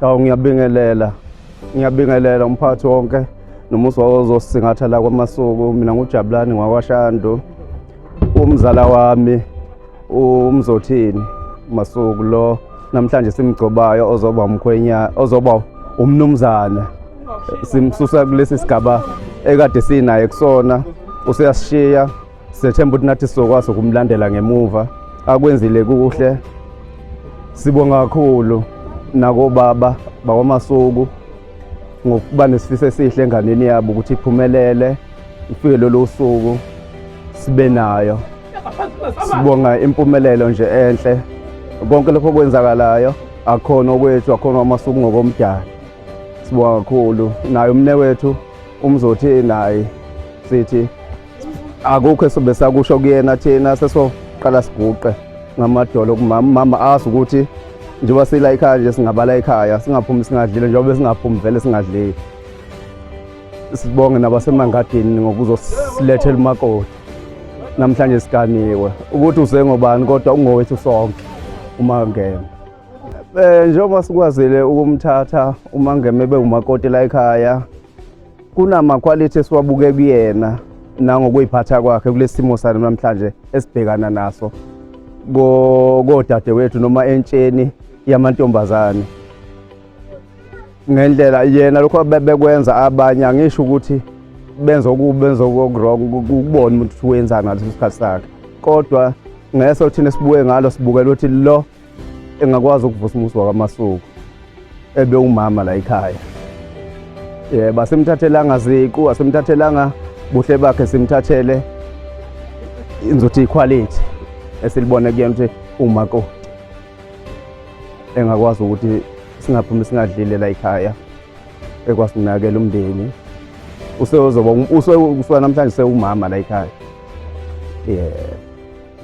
Ngiyabingelela umphathi wonke nomusa ozosingatha la kwaMasuku. Mina nguJabulani ngwaKwaShando, umzala wami uMzothini Masuku lo namhlanje simgcobayo ozoba umnumzana. Simsusa kulesi sigaba ekade sinaye kusona, useyasishiya. Sethemba ukuthi nathi sizokwazi ukumlandela ngemuva. Akwenzile kuhle, sibonga kakhulu nakobaba bakwaMasuku ngokuba nesifiso esihle enganeni yabo ukuthi iphumelele ifike lolu suku sibe nayo. Sibonga impumelelo nje enhle. Konke lokho kwenzakalayo akhona okwethu, akhona kwaMasuku ngokomdali. Sibonga kakhulu naye umnewethu uMzothini, naye sithi akukho esobe sakusho kuyena, thina sesoqala siguqe ngamadolo kumama azi ukuthi njengoba sila ekhaya nje singabala ekhaya, singaphumi singadlile njengoba singaphumi vele singadlile. Sibonge nabasemangadini ngokuzosilethela umakoti. Namhlanje siganiwe ukuthi usengobani kodwa ungowethu sonke uMangeme. Njengoba sikwazile ukumthatha uMangeme bewumakoti la ekhaya, kunama quality esiwabuke kuyena nangokuyiphatha kwakhe kulesimo sami namhlanje esibhekana naso kodadewethu noma entsheni yamantombazane. Ngendlela yena lokho bekwenza abanye angisho ukuthi benza okuwrong ukubona ukuthi wenzani ngaleso sikhathi sakhe, kodwa ngeso thina sibuke ngalo sibukela ukuthi lo engakwazi ukuvusa umusi wakwaMasuku ebe umama la ekhaya. Basemthathelanga ziqu, asemthathelanga buhle bakhe, simthathele inzothi equality esilibona kuyena ukuthi umakoti engakwazi ukuthi singaphumi singadlile la ekhaya, ekwazi ukunakela umndeni. Usezoba namhlanje sewumama la ekhaya.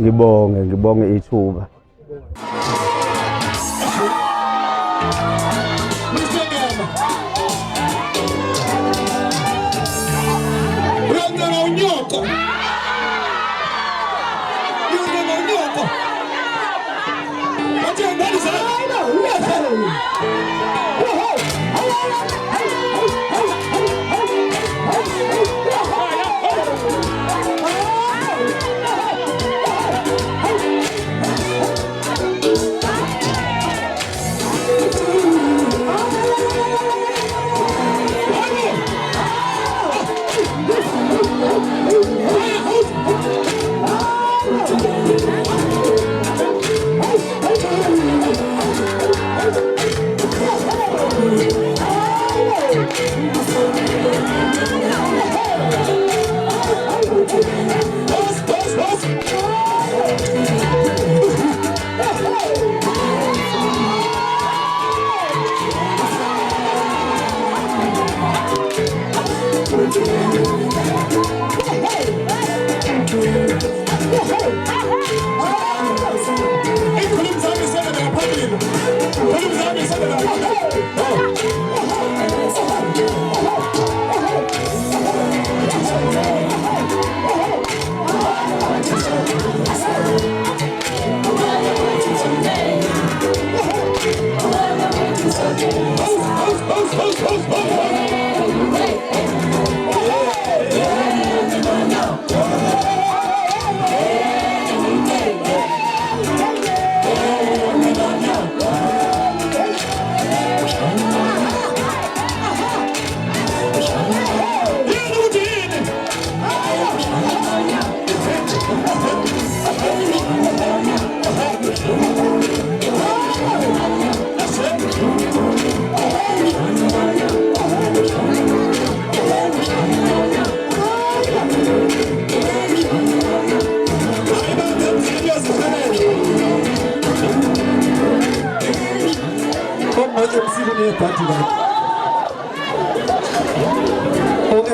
Ngibonge ithuba.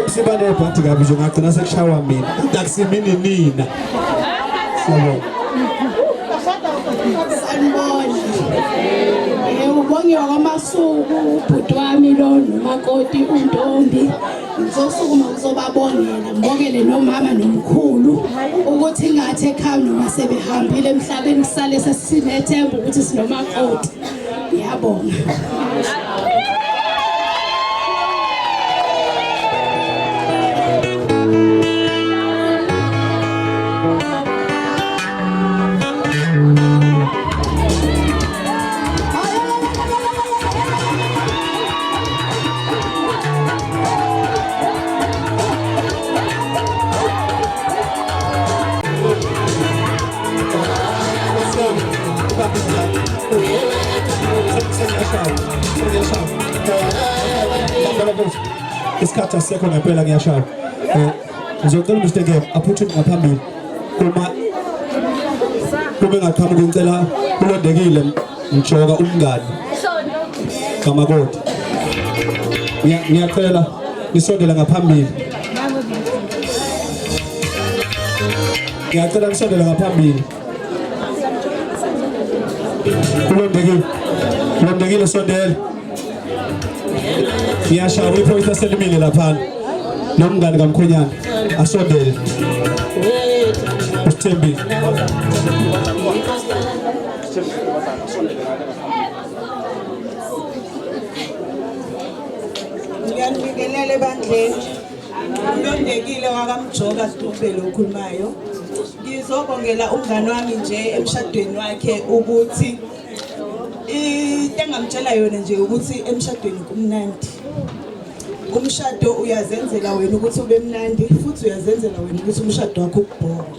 Sibane party gabi ngagcina sekushawa mina ndakusimini nina sabo sanibona ubonge kwaMasuku ubhuti wami lo nomakoti uNtombi. Ngizosukuma ngizobabongela ngibongele nomama nomkhulu ukuthi ngathi ekhaya noma sebehambile emhlabeni sisale sesinethemba ukuthi sinomakoti. Ngiyabonga. isikhathi asekho ngempela ngiyashaya. Ngizocela Mr. Game aphuthume ngaphambili. Kube ngaqhamuka ngicela ulondekile ngijoka umngani. Kamakoti. Ngiyacela nisondele ngaphambili. Ngiyacela nisondele ngaphambili. Ulondekile sondele. Ngiyashaya iphoyisa selimile lapha. Nomngani kaMkhonyana asondele. Usithembile. Ngiyanikelele ebandleni. Ulondekile wakamjoka Situbele okhulumayo. Ngizobongela umngani wami nje emshadweni wakhe ukuthi into engamtshela yona nje ukuthi emshadweni kumnandi. Umshado uyazenzela wena ukuthi ube mnandi futhi uyazenzela wena ukuthi umshado wakho ubhore.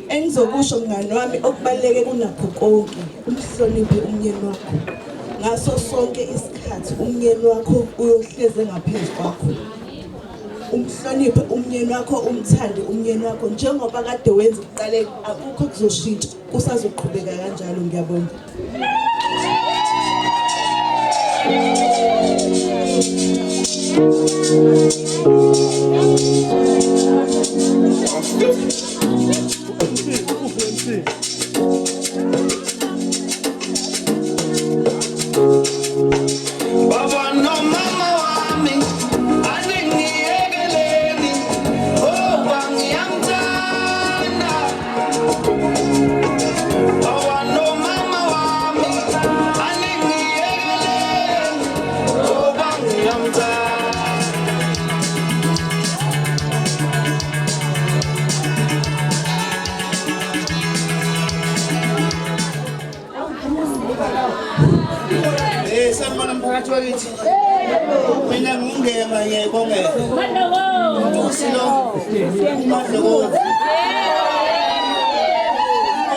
Engizokusho mngani wami okubaleke kunakho konke umhloniphe umyeni wakho. Ngaso sonke isikhathi umyeni wakho uyohleze ngaphezulu kwakho. Umhloniphe umyeni wakho, umthande umyeni wakho njengoba kade wenza uqale akukho kuzoshintsha kusazoqhubeka kanjalo ngiyabonga. Sanibona mphakathi wakithi. Mina ngingema ngiyayibongela. Silo uMadlokovu.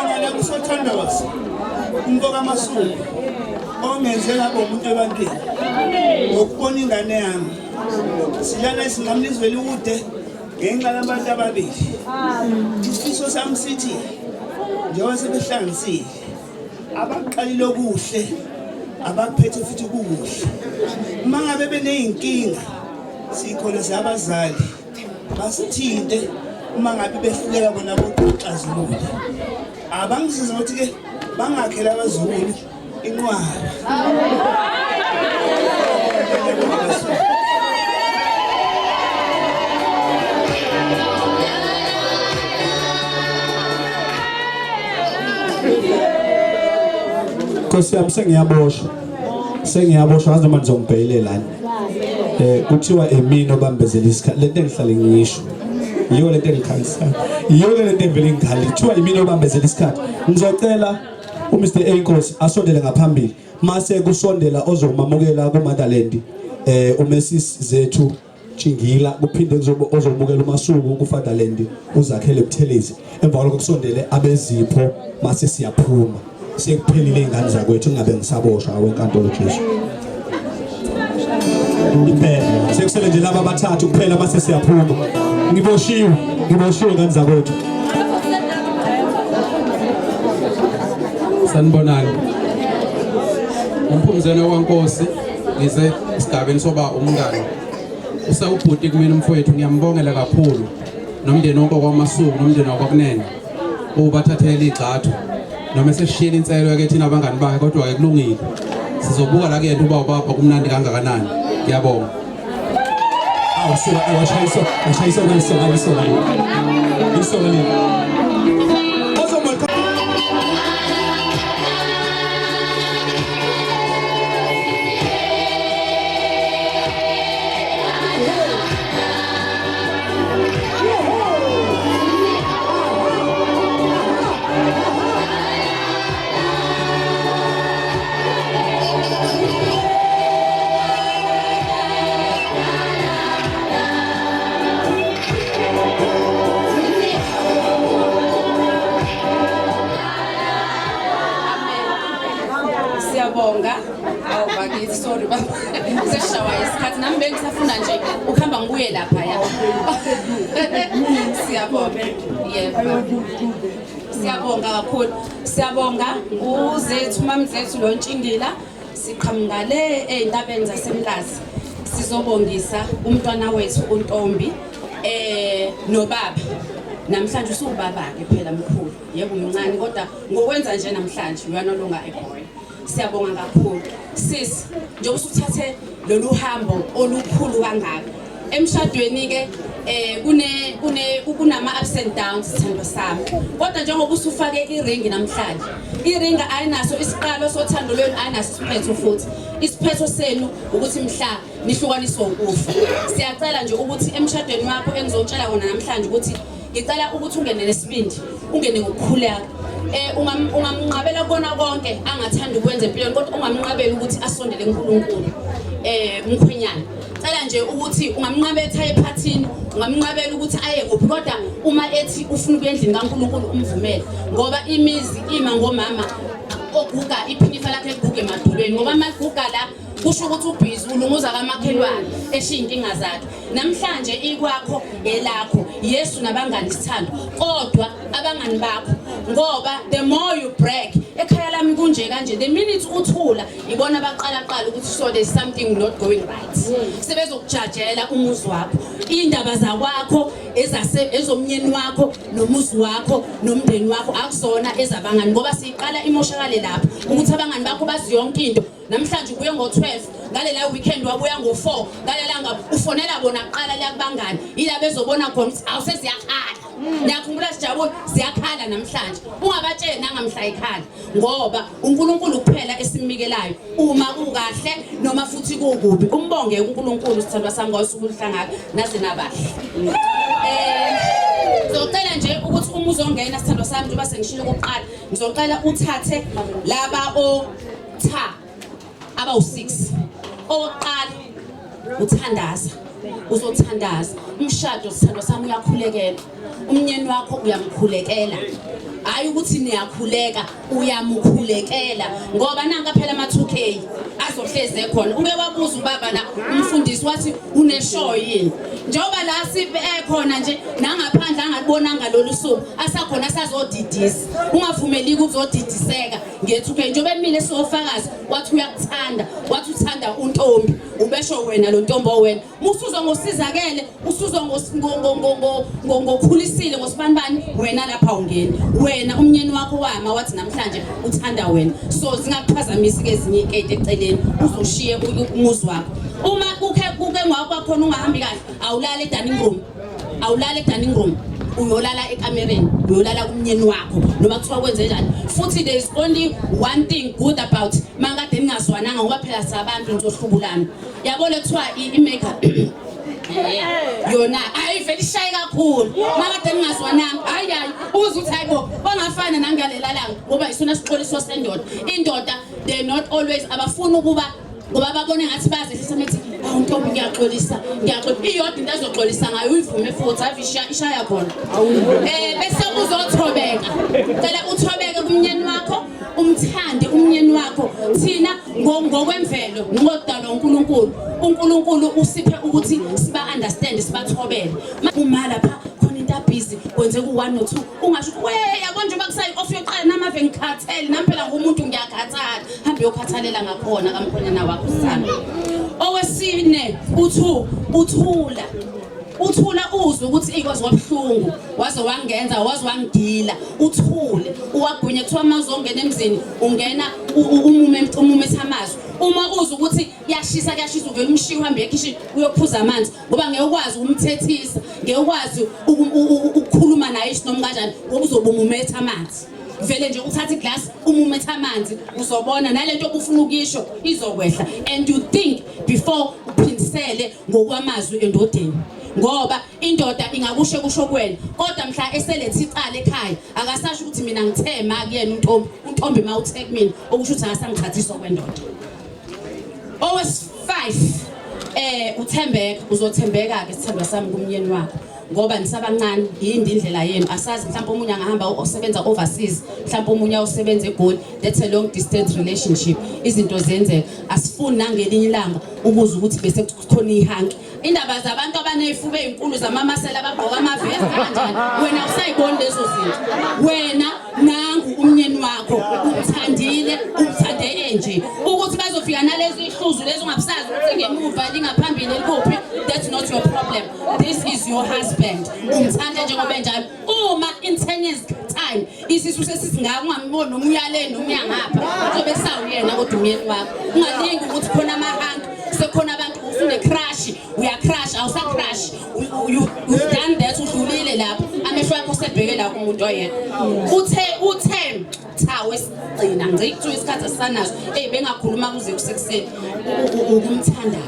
Ngiyala kusothandazwa. Umboka Masuku. Ongenze ngabo umuntu ebantwini. Ngokubona ingane yami. Silana isingamlizweli ukude ngenxa yabantu ababili. Isifiso sami sithi njengoba sebehlanganisile abaqalile okuhle abaphethe futhi kuhle. Uma ngabe beneyinkinga sikhona sabazali basithinte uma ngabe behluleka bona bokuxazulula. Abangisiza ukuthi ke bangakhela abazulu inqwaba. Nkosi yami sengiyaboshwa ngaze manje ngizongibhekelela lana. Kuthiwa emini obambezela isikhathi lento engihlale ngisho. Yiyo lento engikhalisa. Yiyo lento evele ngikhali. Kuthiwa emini obambezela isikhathi. Ngizocela uMr. Enkosi asondele ngaphambili. Mase kusondela ozomamukela kuMotherland uMrs Zethu Chingila kuphinde ozomukela uMasuku kuFatherland uzakhele Buthelezi. Emva kwalokho kusondele abezipho mase siyaphuma. Sekuphelile ingane zakwethu ngabe ngisaboshwa wenkantolo Jesu. Iphela sekusele nje laba abathathu kuphela mase siyaphuma. Ngiboshiwe ingane zakwethu. Sanibonani. Umphumzelo kwaNkosi ngize isigabeni soba umngane. Usawubhuti kumina umfowethu ngiyambongela kakhulu nomndeni wonke kwaMasuku nomndeni wakwaKunene. Ubathathela igxathu. Noma sesishiyela inselo yake thina abangani bakhe kodwa ke kulungile. Sizobuka la kuyena uba ubaba kumnandi kangakanani. Ngiyabonga. Awusuka awashayisa ngisona. Siyabonga. Awubakithi sorry baba. Seshawa isikhathi nami bengisafuna nje ukuhamba ngibuye lapha ya. Siyabonga. Yebo. Siyabonga kakhulu. Siyabonga uzethu mamzethu lontshingila siqhamuka le eintabeni zaseMlazi. Sizobongisa umntwana wethu uNtombi nobaba. Namhlanje usubaba ke phela mkhulu. Yebo umncane kodwa ngokwenza nje namhlanje you are no longer a boy. Siyabonga kakhulu. Sis, nje usuthathe lolu hambo olukhulu kangaka. Emshadweni ke kunama ups and downs sithando sami. Kodwa njengoba usufake iring namhlanje. Iring ayinaso isiqalo sothando lwenu ayinaso isiphetho futhi. Isiphetho senu ukuthi mhla nihlukaniswe ukufa. Siyacela nje ukuthi emshadweni wakho engizotshela wona namhlanje ukuthi ngicela ukuthi ungene nesibindi, ungene ngokukhuleka. Ungamnqabela kona konke angathanda ukwenza empilweni kodwa ungamnqabela ukuthi asondele kuNkulunkulu. Mkhwenyana. Cela nje ukuthi ungamnqabetha ephathini, ungamnqabela ukuthi aye kuphi kodwa uma ethi ufuna ukuya endlini kaNkulunkulu umvumele ngoba imizi ima ngomama oguga iphinifa lakhe liguge emadolweni ngoba amaguga la kusho ukuthi ubhizi ulunguza kamakhelwane eshiya inkinga zakhe. Namhlanje ikwakho elakho Yesu nabangani sithando kodwa abangani bakho ngoba the more you break ekhaya lami kunje kanje the minute uthula ibona baqala ukuthi so there's something not going right. Sebezokujajela umuzi wakho indaba zakwakho ezomnyeni wakho nomuzi wakho nomndeni wakho akusona ezabangani ngoba siqala imoshakale lapha ukuthi abangani bakho bazi yonke into. Namhlanje ubuye ngo12 ngalela weekend wabuya ngo4 ngalelanga ufonela bona kuqala liyakubangani ila bezobona khona ukuthi awuseziyakhala. Ngiyakhumbula sijabule siyakhala namhlanje ungabatsheli nangamhla ikhala ngoba uNkulunkulu kuphela esimikelayo uma kukahle noma futhi kukubi. Umbonge uNkulunkulu sithandwa sami ngosuku oluhlangana naze nabahle. Ngizocela nje ukuthi uma uzongena sithandwa sami njengoba sengishilo kokuqala ngizocela uthathe laba abawu6 oqala uthandaza uzothandaza umshado sithandwa sami uyakhulekela umnyeni wakho uyamkhulekela hayi ukuthi niyakhuleka uyamkhulekela ngoba nanka phela ama2K azohleze khona uke wabuza ubaba la umfundisi wathi uneshow yini njengoba la sibe ekhona nje nangaphandle angalibonanga lolu suku asakhona sazodidisa ungavumeli ukuzodidiseka nge2K njengoba emile sofakazi wathi uyakuthanda wathi uthanda uNtombi ubesho wena lo Ntombi owena musuzo ngosizakele usuzo ngokukhulisile ngosibanibani wena lapha ungeni wena umnyeni wakho wama wathi namhlanje uthanda wena so zingakuphazamisi ke ezinye inkete eceleni uzoshiye umuzi wakho uma kuke ngwakho khona ungahambi kahle awulala edining room uyolala ekamereni uyolala kumnyeni wakho noma kuthiwa kwenze njani futhi there is only one thing good about mangade ningazwananga ngoba phela sabantu nizohlubulana yabona kuthiwa imakeup yona ayiveli shayi kakhulu mangade ningazwananga hayi uze uthi hayibo bangafana nangalela ngoba isona sixoliso sendoda indoda they not always abafuna ukuba ngoba babone ngathi bazehlisa methi uNtombi ngiyaxolisa iyodwa into azoxolisa ngayo uyivume futhi avisha ishaya khona bese uzothobeka cela uthobeke kumnyeni wakho umthande umnyeni wakho thina ngokwemvelo ngodalo uNkulunkulu usiphe ukuthi siba understand sibathobele uma lapha khona into busy kwenze ku1 no 2 ungasho yabo nje bakusayi off yoqala namave ngikhathele namphela ngumuntu ngiyakhathala hambe yokhathalela ngakhona kamkhonyana wakho sami. Owesine uthula uzwe ukuthi ikwazi wabhlungu waze wangenza waze wangidila uthule uwagwinye kuthiwa mawuzongena emzini ungena umume ethamazwe uma uzwe ukuthi kuyashisa uvele umshiya uhambe ekhishi uyophuza amanzi ngoba ngeke ukwazi ukumthethisa ngeke ukwazi ukukhuluma naye isinoma kanjani ngoba uzobe umume ethamanzi vele nje uthatha iglass umume ethamanzi uzobona nalento obufuna ukisho izokwehla and you think before uphindisele ngokwamazwi endodeni ngoba indoda ingakusho kusho kwena kodwa mhla eselethe icala ekhaya akasasho ukuthi mina ngithema kuyena uNtombi mawuthe kumina okusho ukuthi akasangithathisa kwendoda. Owes 5 uthembeka uzothembeka ke sithandwa sami kumnyeni wakho ngoba nisabancane yindi indlela yenu asazi mhlawumbe umunye angahamba osebenza overseas mhlawumbe umunye usebenza eGoli that's a long distance relationship izinto zenzeka asifuni nangelinye ilanga ukuze ukuthi bese kukhona ihanki indaba zabantu abanezifuba ezinkulu zamamasela abagqoka amavest kanjani wena usayibona lezo zinto wena nangu umnyeni wakho umthandile umthande enje ukuthi bazofika nalezi ihluzu lezo ungabusazi ukuthi ngemuva lingaphambili likuphi that's not your problem this is your husband umthande njengoba enjalo uma in 10 years time isisu sesisingaka ungamboni nomuyaleni nomuya ngapha uzobe kusawuyena kodwa umyeni wakho ungalingi ukuthi khona amahanki sekhona abantu ufune crash uya crash awusa crash you've done that udlulile lapho amehlo akho sebheke la kumuntu oyedwa uthe cha wesigcina ngicithu isikhathi asanazo bengakhuluma kuze kusekuseni ukumthanda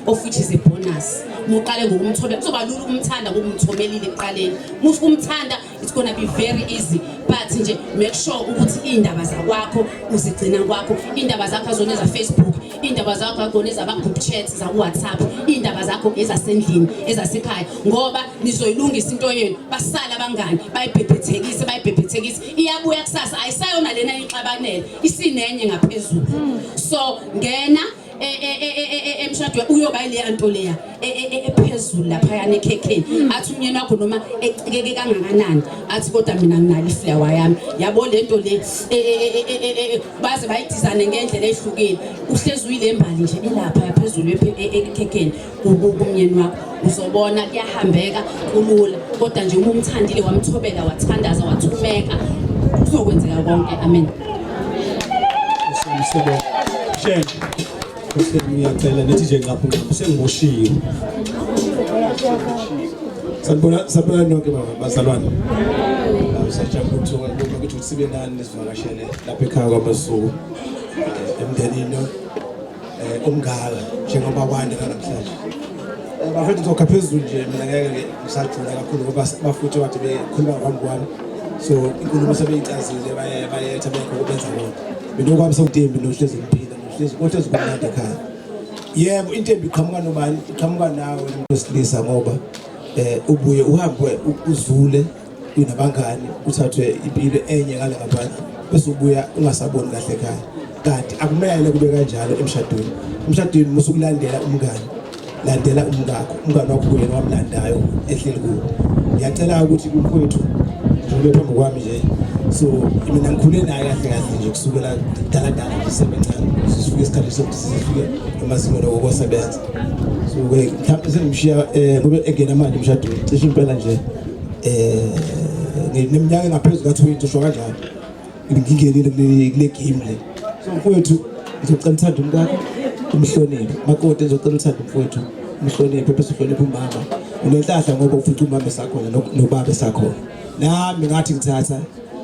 of which is a bonus muqale ngokumthobela kuzoba lula ukumthanda ngokumthomelile eqaleni muthi kumthanda it's going to be very easy but nje make sure ukuthi indaba zakwakho uzigcina kwakho indaba zakho azona za Facebook indaba zakho akona ezaba group chats za WhatsApp indaba zakho ezasendlini ezasekhaya ngoba nizoyilungisa into yenu basala abangani bayibhebhethekise iyabuya kusasa ayisayona lena inxabanele isinenye ngaphezulu so ngena emshadweni uyoba ile anto leya ephezulu lapha yana ekhekheni athi umnyeni wakho noma ecikeke kangakanani athi kodwa mina nginali flower yami yabo lento le baze bayidizane ngendlela ehlukile uhlezi uyile mbali nje ilapha yaphezulu ekhekheni umnyeni wakho uzobona kuyahambeka kulula kodwa nje uma umthandile wamthobela wathandaza wathumeka kuzokwenzeka konke amen ngiyacela nithi nje ngapha sengiboshiwe sabona nonke bazalwane sajabula ukuthi sibe nani nisivakashele lapha ekhaya kwaMasuku emndenini omngaka njengoba kwande namhlanje bafethu ngizokha phezulu nje mina ngeke ngisajula kakhulu ngoba bafuthe wathi bekhuluma ngaphambi kwami so inkulumo sebeyicazile bayetha bekho kubenza bona mina okwami sewutembi nohlezi ngiphila kodwa zikumnandi ekhaya yebo intombi iqhamuka nobani iqhamuka nawe wesilisa ngoba ubuye uhambe uzule unabangani uthathwe impilo enye ngale ngaphandle bese ubuya ungasaboni kahle ekhaya kanti akumele kube kanjalo emshadweni musukulandela umngani landela umngani wakho kuyena wamlandayo ehleli kuwo ngiyacela ukuthi umfowethu njengoba phambi kwami nje so mina ngikhule naye kahle nje kusukela dala ngisebenzayo sifike isikhathi sokuthi sifike emazingeni okusebenza so mhlawumbe sengimshiya ngoba engena manje emshadweni cishe impela nje neminyaka engaphezulu ka20 usho kanjalo ngingenile kule game le so mfowethu ngizocela uthando umkakho umhloniphe makoti ngizocela uthando mfowethu umhloniphe bese uhloniphe umama unenhlahla ngoba ufica umama esakhona nobaba esakhona nami ngathi ngithatha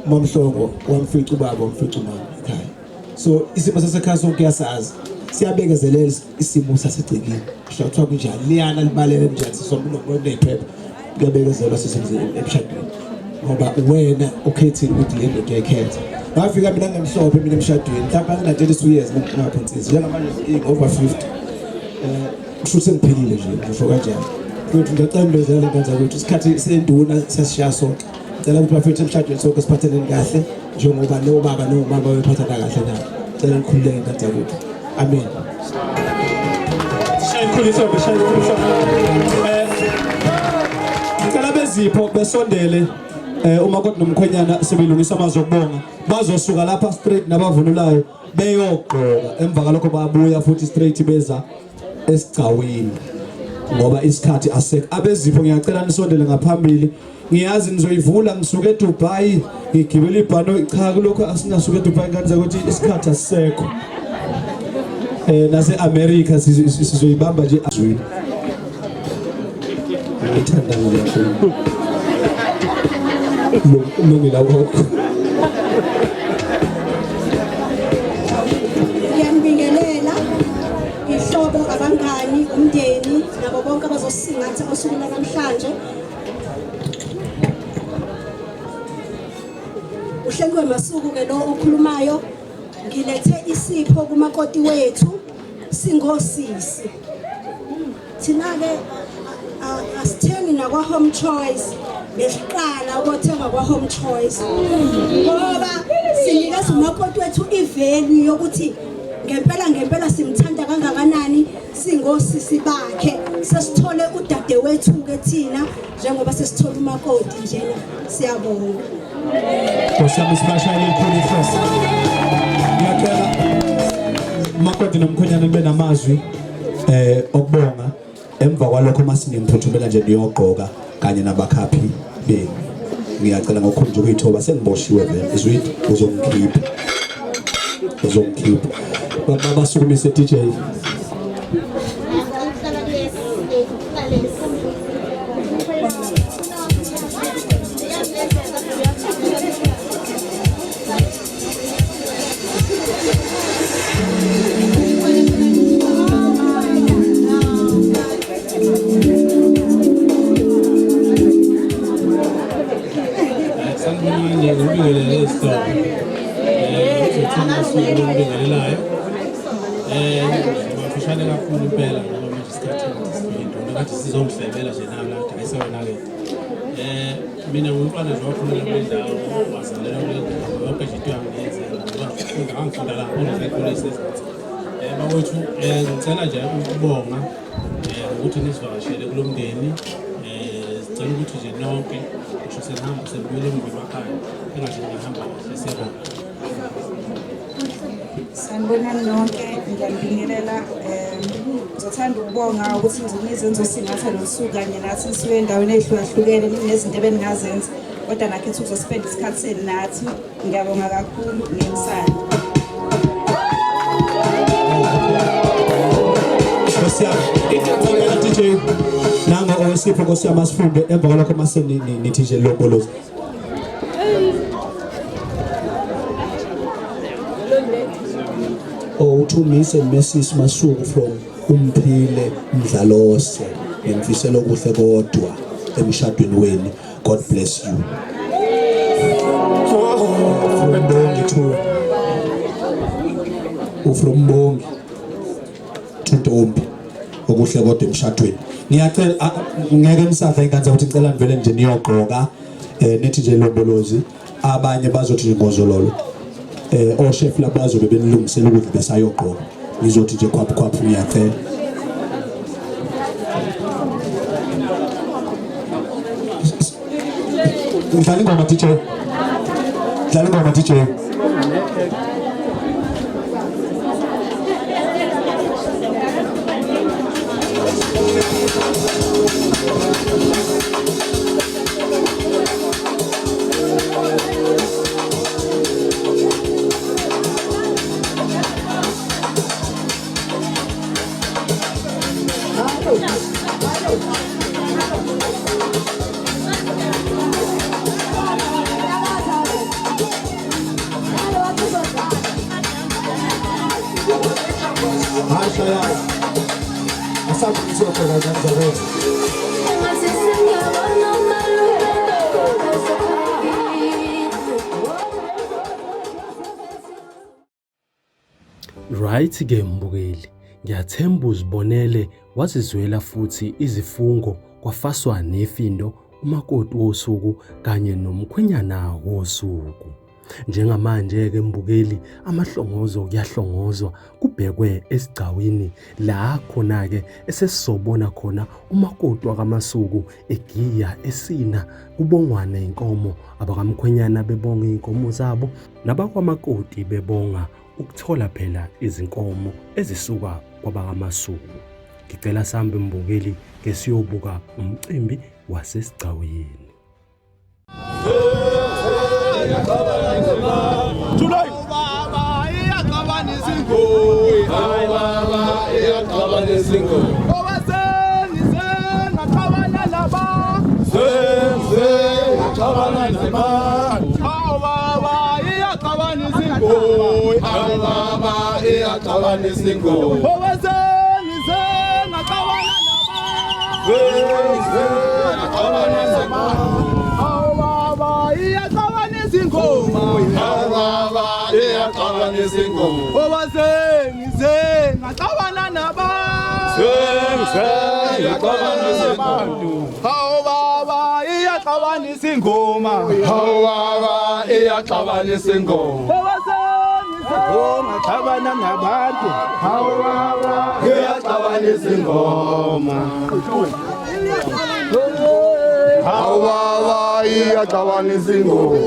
umamhlongo wamfica ubaba wamfica umama ekhaya so isimo sasekhaya sonke yasazi siyabekezelela isimo sasegcikini kusho kuthiwa kunjani liyana libalele njani sisombululo nephepha kuyabekezelwa sisenze emshadweni ngoba wena ukhethile ukuthi le nto uyakhetha ngafika mina ngemhlophe mina emshadweni mhlawumbe ngina 32 years ngaphansi njengamanje over 50 kushuthi ngiphelile nje ngisho kanjani futhi ngicela mbezela lenza ukuthi isikhathi senduna sesishiya sonke ngicela ukuthi bafethu emshadweni sonke siphathelene kahle njengoba nobaba nomama bephathana kahle nabo ngicela nikhululeke kanjalo ukuthi amen shayikhulisa beshayikhulisa ngicela bezipho besondele uma kodwa nomkhwenyana sebelungisa amazokubonga bazosuka lapha straight nabavunulayo beyogqoka emva kalokho babuya futhi straight beza esigcawini ngoba isikhathi asek abezipho ngiyacela nisondele ngaphambili ngiyazi nizoyivula ngisuke eDubai ngigibela ibhano cha kulokho asinasuke eDubai kanza ukuthi isikhathi asisekho nase America sizoyibamba nje azwini ngithanda kakhulu lo lokho ngiyambingelela ihlobo abangani umndeni nabo bonke abazosingatha usuku namhlanje uhlengwe Masuku ke lo okhulumayo ngilethe isipho kumakoti wethu singosisi thina ke asithengi nakwa Home Choice besiqala ukuthenga kwa Home Choice ngoba sinikeza umakoti wethu ivalue yokuthi ngempela simthanda kangakanani singosisi bakhe sesithole udade wethu ke thina njengoba sesithola umakoti njena siyabonga Nkosiyami sibashayele ikhulu first. Ngiyacela umakoti nomkhonyana nibe namazwi okubonga emva kwalokho masinemphuthumela nje niyogqoka kanye nabakhaphi benu. Ngiyacela ngokukhulu nje ukuyithoba sengiboshiwe vele izwidi uzongikhipha. Baba sukumise DJ. Mafishane kakhulu impela ngoba manje isikhathi siphindile ngathi sizomhlebela nje nala ayisewena ke mina ngumfana nje wakhona la ndawo wasalela kule ndawo yonke into yami ngiyenzela ngoba ngangifunda lapho ngepolice bawethu ngicela nje ukubonga ukuthi nisivakashele kulomndeni sicela ukuthi nje nonke ngisho senihamba sebuyele emakhaya engathi ngihamba siyabonga. Sanibonani nonke ngiyabingelela ngizothanda ukubonga ukuthi nizenzo singatha losuku kanye nathi sibe endaweni ehlukahlukene nezinto ebeningazenza kodwa nakhetha ukuzospend isikhathi senu nathi ngiyabonga kakhulu ngemisana. DJ nanga owesipho Nkosiyami asifunde emva kwalokho mase nithi nje lombolozi. Uthumise Mrs Masuku from Umphile Mdlalose ngimfisela okuhle kodwa emshadweni wenu. God bless you. From Mbongi to Ntombi okuhle kodwa emshadweni. Ngiyacela ngeke nisadla inkanza ukuthi ngicela nivele nje niyogqoka nethi nje lombolozi abanye bazothi ngozololo. Chef labazo bebenilungisela ukudla besayogqoka nizothi nje khwaphu ngiyacela. Ngidlala ingoma DJ. Right ke mbukeli, ngiyathemba uzibonele wazizwela futhi izifungo kwafaswa nefindo umakoti wosuku kanye nomkhwenyana wosuku. Njengamanje ke mbukeli amahlongozo kuyahlongozwa kubhekwe esigcawini la khona ke esesizobona khona umakoti wakaMasuku egiya esina kubongwana inkomo abakamkhwenyana bebonga inkomo zabo nabakwamakoti bebonga ukuthola phela izinkomo ezisuka kwabakaMasuku. Ngicela sambe mbukeli ke siyobuka umcimbi wasesigcawini. iyaxabanisa abantu. Hawu baba iyaxabanisa ingoma. Hawu baba iyaxabanisa ingoma. Xabana nabantu. Hawu baba iyaxabanisa ingoma. Hawu baba iyaxabanisa ingoma.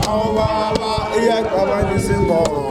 Hawu baba iyaxabanisa ingoma.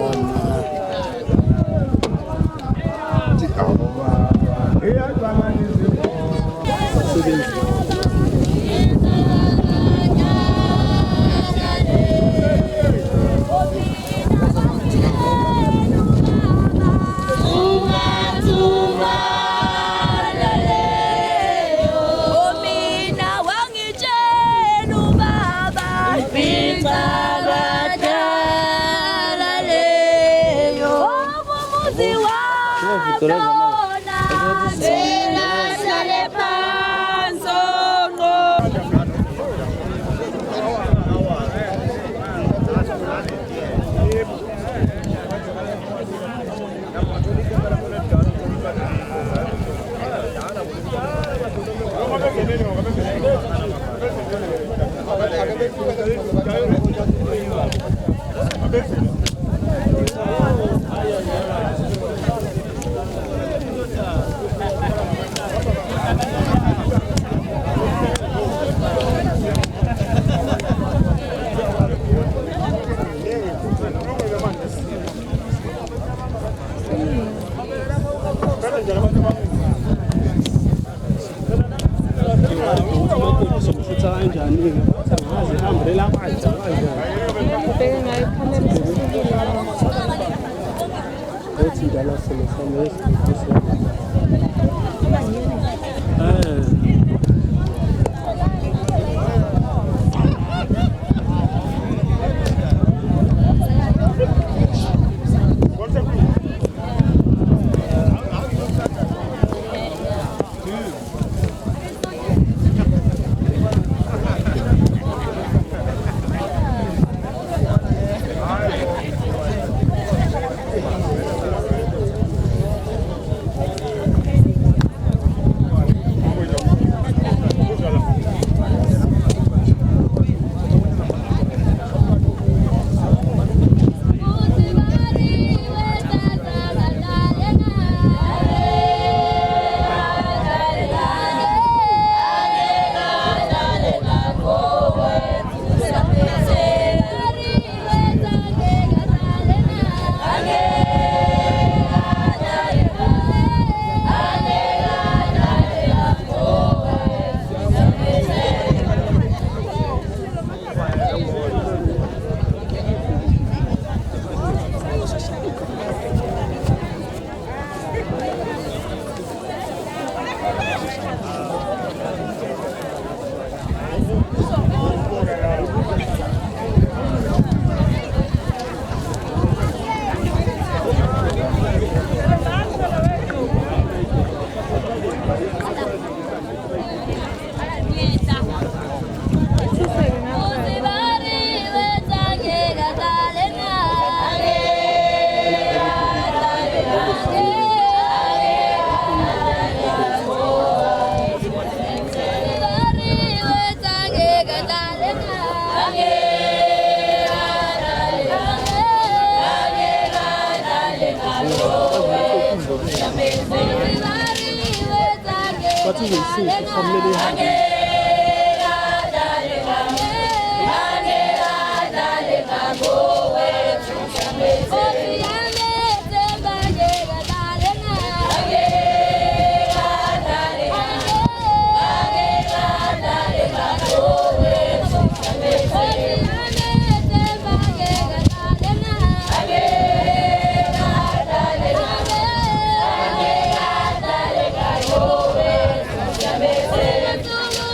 Thank you.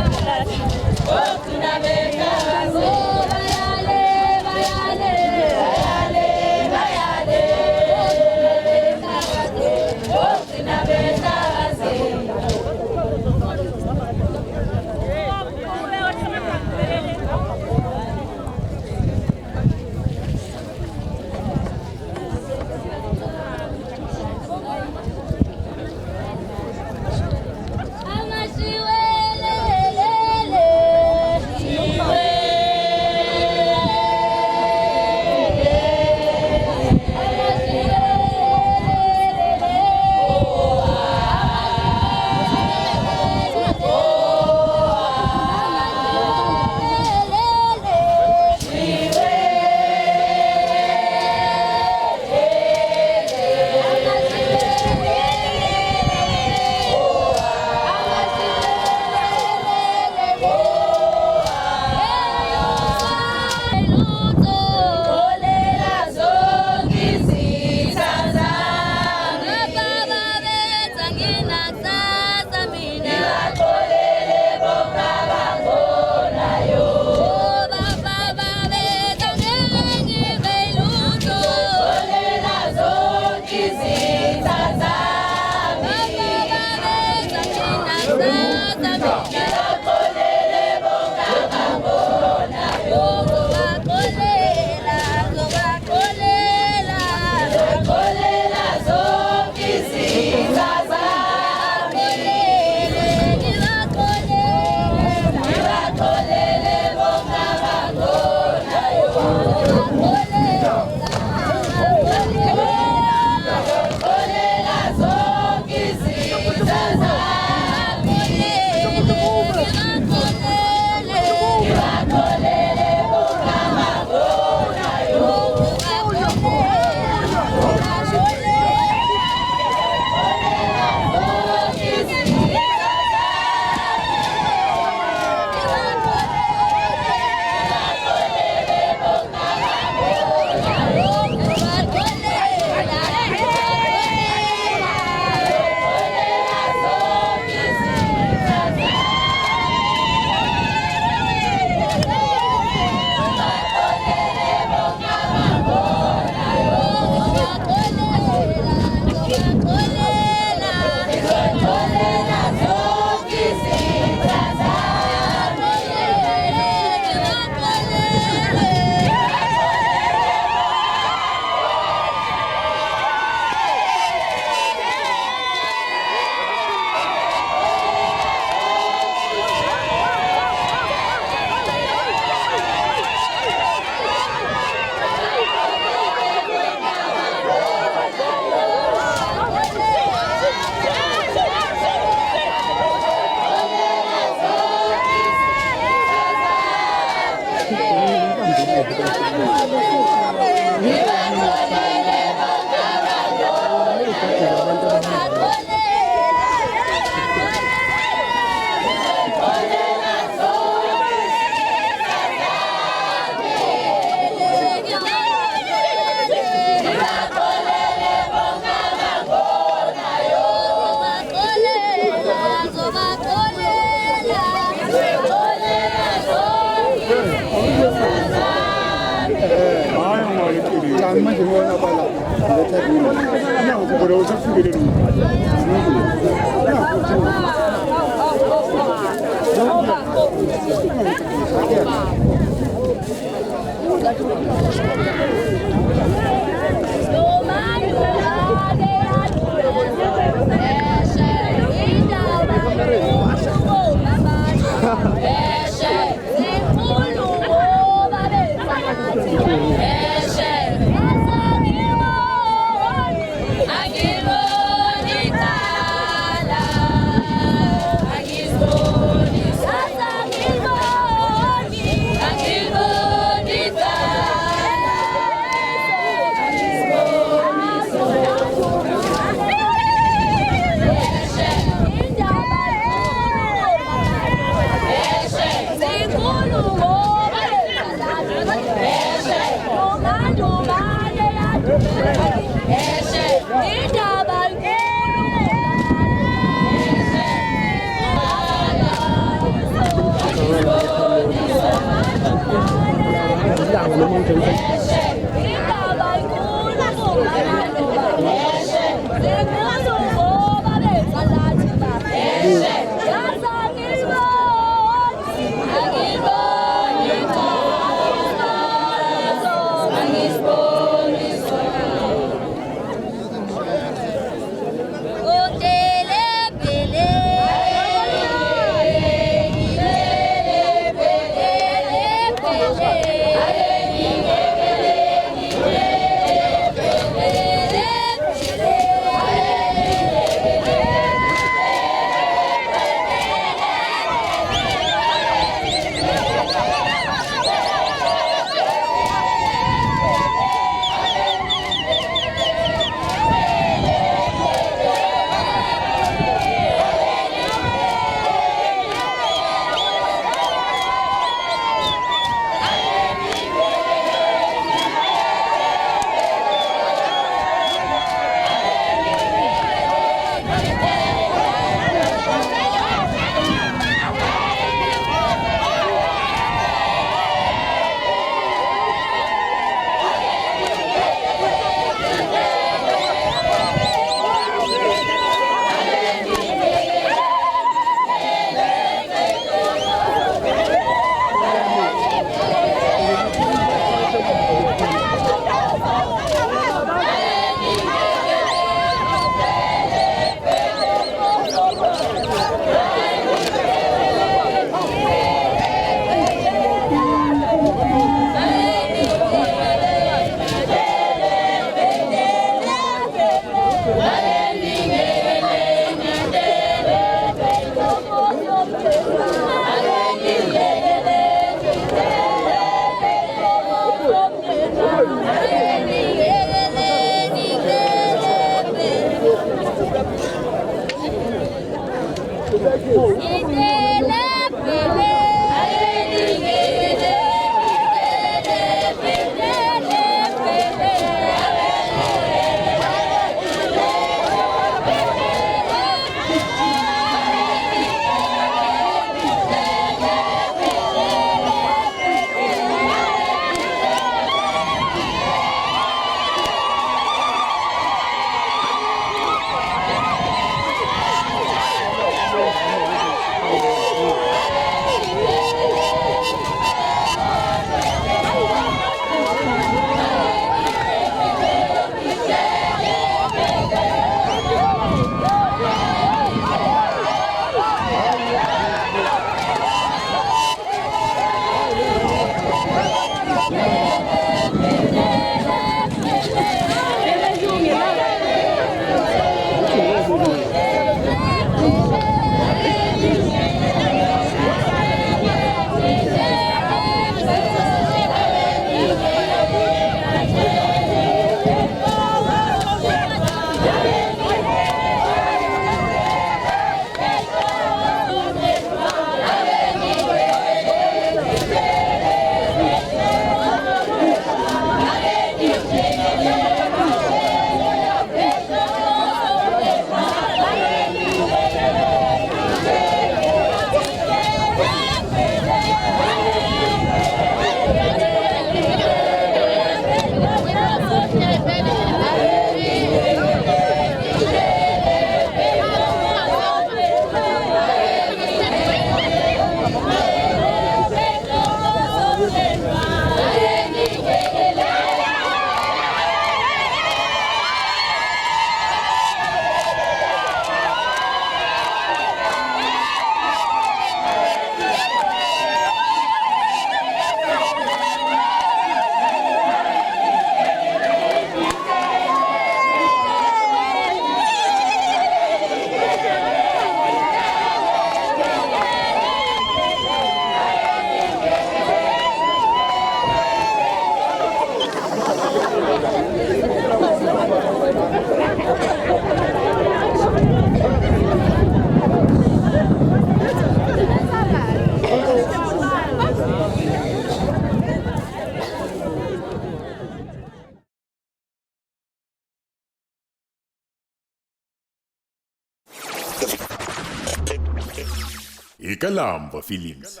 Ikalamba Films.